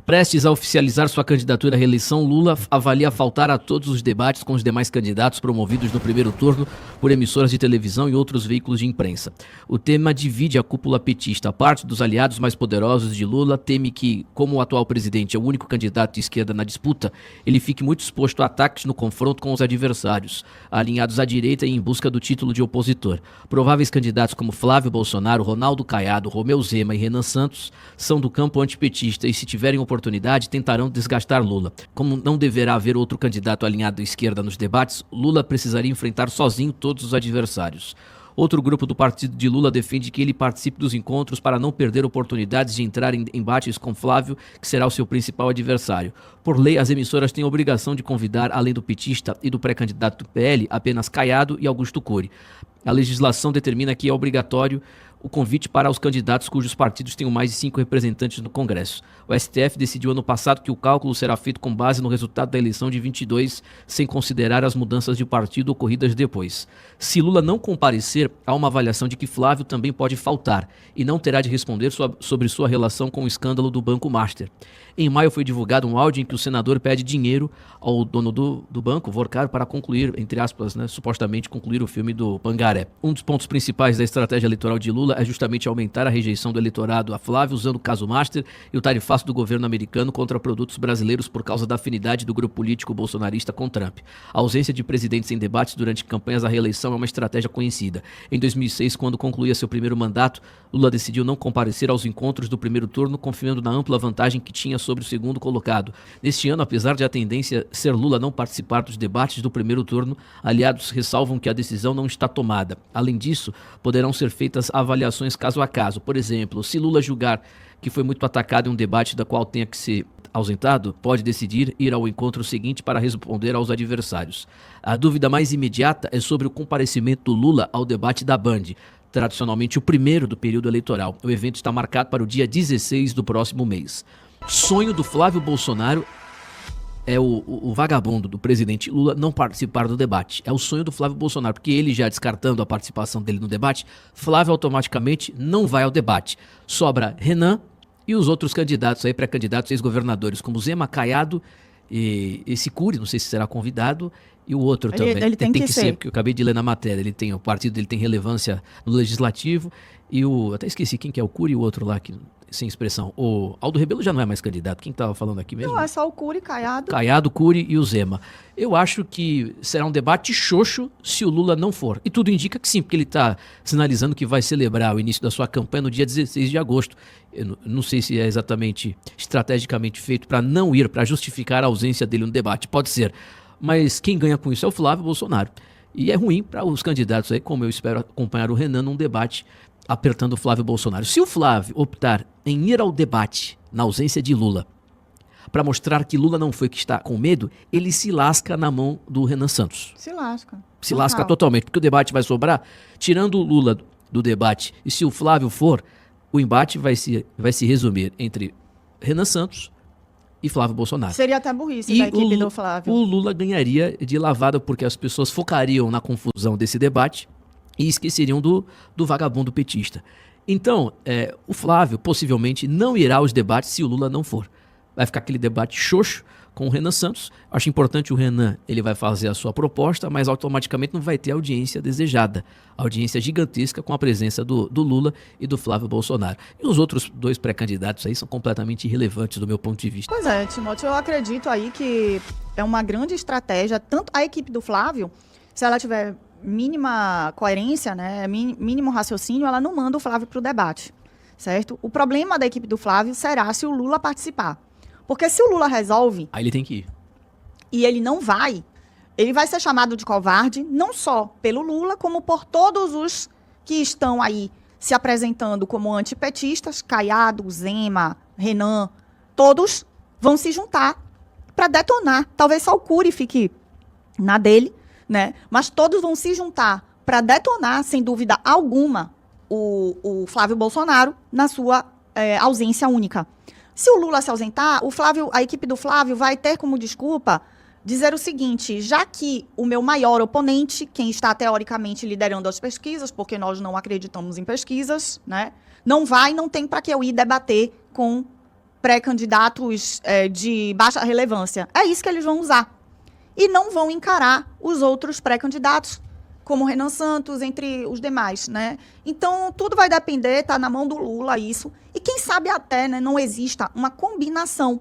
Prestes a oficializar sua candidatura à reeleição, Lula avalia faltar a todos os debates com os demais candidatos promovidos no primeiro turno por emissoras de televisão e outros veículos de imprensa. O tema divide a cúpula petista. Parte dos aliados mais poderosos de Lula teme que, como o atual presidente é o único candidato de esquerda na disputa, ele fique muito exposto a ataques no confronto com os adversários, alinhados à direita e em busca do título de opositor. Prováveis candidatos como Flávio Bolsonaro, Ronaldo Caiado, Romeu Zema e Renan Santos são do campo antipetista e, se tiverem oportunidade, tentarão desgastar Lula. Como não deverá haver outro candidato alinhado à esquerda nos debates, Lula precisaria enfrentar sozinho todos os adversários. Outro grupo do partido de Lula defende que ele participe dos encontros para não perder oportunidades de entrar em embates com Flávio, que será o seu principal adversário. Por lei, as emissoras têm a obrigação de convidar, além do petista e do pré-candidato do PL, apenas Caiado e Augusto Cury. A legislação determina que é obrigatório o convite para os candidatos cujos partidos tenham mais de 5 representantes no Congresso. O STF decidiu ano passado que o cálculo será feito com base no resultado da eleição de 22, sem considerar as mudanças de partido ocorridas depois. Se Lula não comparecer, há uma avaliação de que Flávio também pode faltar e não terá de responder sobre sua relação com o escândalo do Banco Master. Em maio foi divulgado um áudio em que o senador pede dinheiro ao dono do banco, Vorcaro, para concluir, entre aspas, supostamente concluir o filme do Pangaré. Um dos pontos principais da estratégia eleitoral de Lula é justamente aumentar a rejeição do eleitorado a Flávio, usando o caso Master e o tarifaço do governo americano contra produtos brasileiros por causa da afinidade do grupo político bolsonarista com Trump. A ausência de presidentes em debates durante campanhas à reeleição é uma estratégia conhecida. Em 2006, quando concluía seu primeiro mandato, Lula decidiu não comparecer aos encontros do primeiro turno, confiando na ampla vantagem que tinha sobre o segundo colocado. Neste ano, apesar de a tendência ser Lula não participar dos debates do primeiro turno, aliados ressalvam que a decisão não está tomada. Além disso, poderão ser feitas avaliações caso a caso. Por exemplo, se Lula julgar que foi muito atacado em um debate da qual tenha que ser ausentado, pode decidir ir ao encontro seguinte para responder aos adversários. A dúvida mais imediata é sobre o comparecimento do Lula ao debate da Band, tradicionalmente o primeiro do período eleitoral. O evento está marcado para o dia 16 do próximo mês. Sonho do Flávio Bolsonaro é o vagabundo do presidente Lula não participar do debate. É o sonho do Flávio Bolsonaro, porque ele, já descartando a participação dele no debate, Flávio automaticamente não vai ao debate. Sobra Renan e os outros candidatos aí, pré-candidatos, ex-governadores, como Zema, Caiado e esse Cury, não sei se será convidado, e o outro também. Ele tem que ser, porque eu acabei de ler na matéria. O partido dele tem relevância no legislativo e até esqueci quem que é o Cury e o outro lá, que sem expressão. O Aldo Rebelo já não é mais candidato. Quem estava falando aqui mesmo? Não, é só o Cury, Caiado. Caiado, Cury e o Zema. Eu acho que será um debate xoxo se o Lula não for. E tudo indica que sim, porque ele está sinalizando que vai celebrar o início da sua campanha no dia 16 de agosto. Eu não sei se é exatamente estrategicamente feito para não ir, para justificar a ausência dele no debate. Pode ser. Mas quem ganha com isso é o Flávio Bolsonaro. E é ruim para os candidatos aí, como eu espero acompanhar o Renan num debate apertando o Flávio Bolsonaro. Se o Flávio optar em ir ao debate na ausência de Lula, para mostrar que Lula não foi que está com medo, ele se lasca na mão do Renan Santos. Se lasca. Se lasca totalmente, porque o debate vai sobrar. Tirando o Lula do debate, e se o Flávio for, o embate vai se resumir entre Renan Santos e Flávio Bolsonaro. Seria até burrice da equipe do Flávio. O Lula ganharia de lavada, porque as pessoas focariam na confusão desse debate e esqueceriam do vagabundo petista. Então, o Flávio possivelmente não irá aos debates se o Lula não for. Vai ficar aquele debate xoxo com o Renan Santos. Acho importante o Renan, ele vai fazer a sua proposta, mas automaticamente não vai ter a audiência desejada. Audiência gigantesca com a presença do Lula e do Flávio Bolsonaro. E os outros dois pré-candidatos aí são completamente irrelevantes do meu ponto de vista. Pois é, Timóteo, eu acredito aí que é uma grande estratégia, tanto a equipe do Flávio, se ela tiver mínima coerência, né, mínimo raciocínio, ela não manda o Flávio para o debate, certo? O problema da equipe do Flávio será se o Lula participar. Porque se o Lula resolve... Aí ele tem que ir. E ele não vai, ele vai ser chamado de covarde, não só pelo Lula, como por todos os que estão aí se apresentando como antipetistas, Caiado, Zema, Renan, todos vão se juntar para detonar. Talvez só o Cury fique na dele, né? Mas todos vão se juntar para detonar, sem dúvida alguma, o Flávio Bolsonaro na sua ausência única. Se o Lula se ausentar, a equipe do Flávio vai ter como desculpa dizer o seguinte: já que o meu maior oponente, quem está teoricamente liderando as pesquisas, porque nós não acreditamos em pesquisas, né, não tem para que eu ir debater com pré-candidatos de baixa relevância. É isso que eles vão usar. E não vão encarar os outros pré-candidatos, como Renan Santos, entre os demais, né? Então, tudo vai depender, tá na mão do Lula isso. E quem sabe até, né, não exista uma combinação.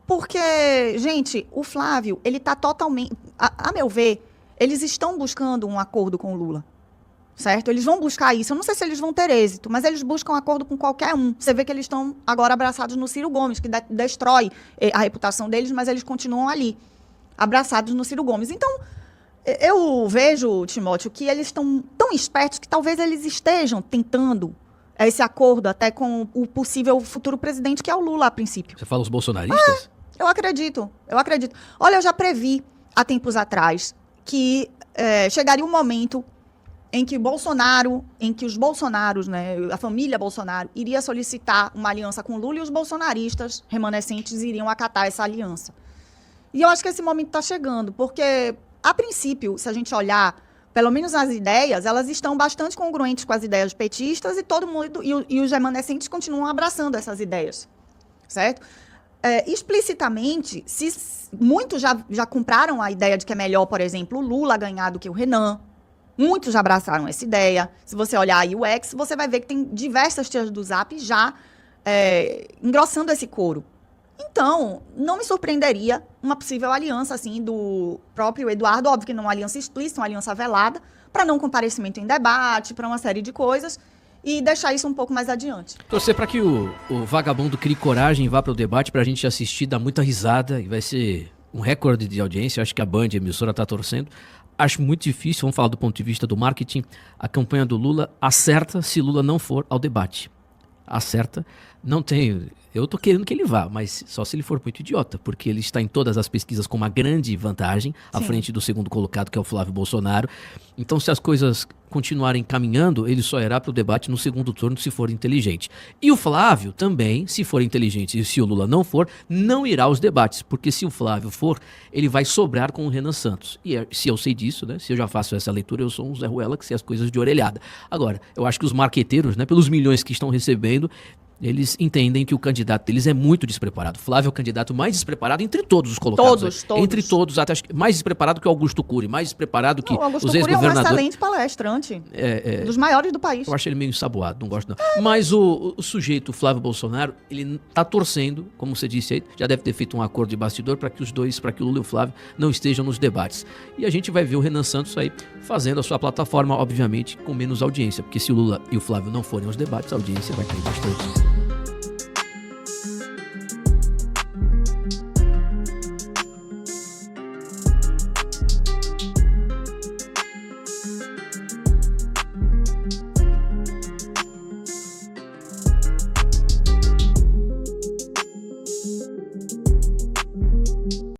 Porque, gente, o Flávio, ele tá totalmente... A meu ver, eles estão buscando um acordo com o Lula. Certo? Eles vão buscar isso. Eu não sei se eles vão ter êxito, mas eles buscam acordo com qualquer um. Você vê que eles estão agora abraçados no Ciro Gomes, que destrói a reputação deles, mas eles continuam ali, abraçados no Ciro Gomes. Então, eu vejo, Timóteo, que eles estão tão espertos que talvez eles estejam tentando esse acordo até com o possível futuro presidente, que é o Lula, a princípio. Você fala os bolsonaristas? Eu acredito. Olha, eu já previ há tempos atrás que chegaria um momento em que os Bolsonaros, né, a família Bolsonaro, iria solicitar uma aliança com Lula e os bolsonaristas remanescentes iriam acatar essa aliança. E eu acho que esse momento está chegando, porque, a princípio, se a gente olhar, pelo menos as ideias, elas estão bastante congruentes com as ideias petistas e todo mundo e os remanescentes continuam abraçando essas ideias, certo? Explicitamente, muitos já compraram a ideia de que é melhor, por exemplo, o Lula ganhar do que o Renan. Muitos já abraçaram essa ideia. Se você olhar aí o X, você vai ver que tem diversas tias do Zap já engrossando esse coro. Então, não me surpreenderia uma possível aliança, assim, do próprio Eduardo, óbvio que não uma aliança explícita, uma aliança velada, para não comparecimento em debate, para uma série de coisas, e deixar isso um pouco mais adiante. Torcer para que o vagabundo crie coragem e vá para o debate, para a gente assistir, dar muita risada, e vai ser um recorde de audiência. Acho que a Band, a emissora, está torcendo. Acho muito difícil, vamos falar do ponto de vista do marketing, a campanha do Lula acerta se Lula não for ao debate. Acerta, não tem... Eu tô querendo que ele vá, mas só se ele for muito idiota, porque ele está em todas as pesquisas com uma grande vantagem, à frente do segundo colocado, que é o Flávio Bolsonaro. Então, se as coisas continuarem caminhando, ele só irá para o debate no segundo turno se for inteligente. E o Flávio também, se for inteligente e se o Lula não for, não irá aos debates, porque se o Flávio for, ele vai sobrar com o Renan Santos. E se eu sei disso, né, se eu já faço essa leitura, eu sou um Zé Ruela que sei as coisas de orelhada. Agora, eu acho que os marqueteiros, né, pelos milhões que estão recebendo, eles entendem que o candidato deles é muito despreparado. Flávio é o candidato mais despreparado entre todos os colocados. Todos. Entre todos, até mais despreparado que o Augusto Cury, mais despreparado que Augusto os Cury ex-governadores. é um excelente palestrante, dos maiores do país. Eu acho ele meio ensaboado, não gosto não. Mas o sujeito, o Flávio Bolsonaro, ele tá torcendo, como você disse aí, já deve ter feito um acordo de bastidor para que o Lula e o Flávio não estejam nos debates. E a gente vai ver o Renan Santos aí fazendo a sua plataforma, obviamente, com menos audiência, porque se o Lula e o Flávio não forem aos debates, a audiência vai cair bastante.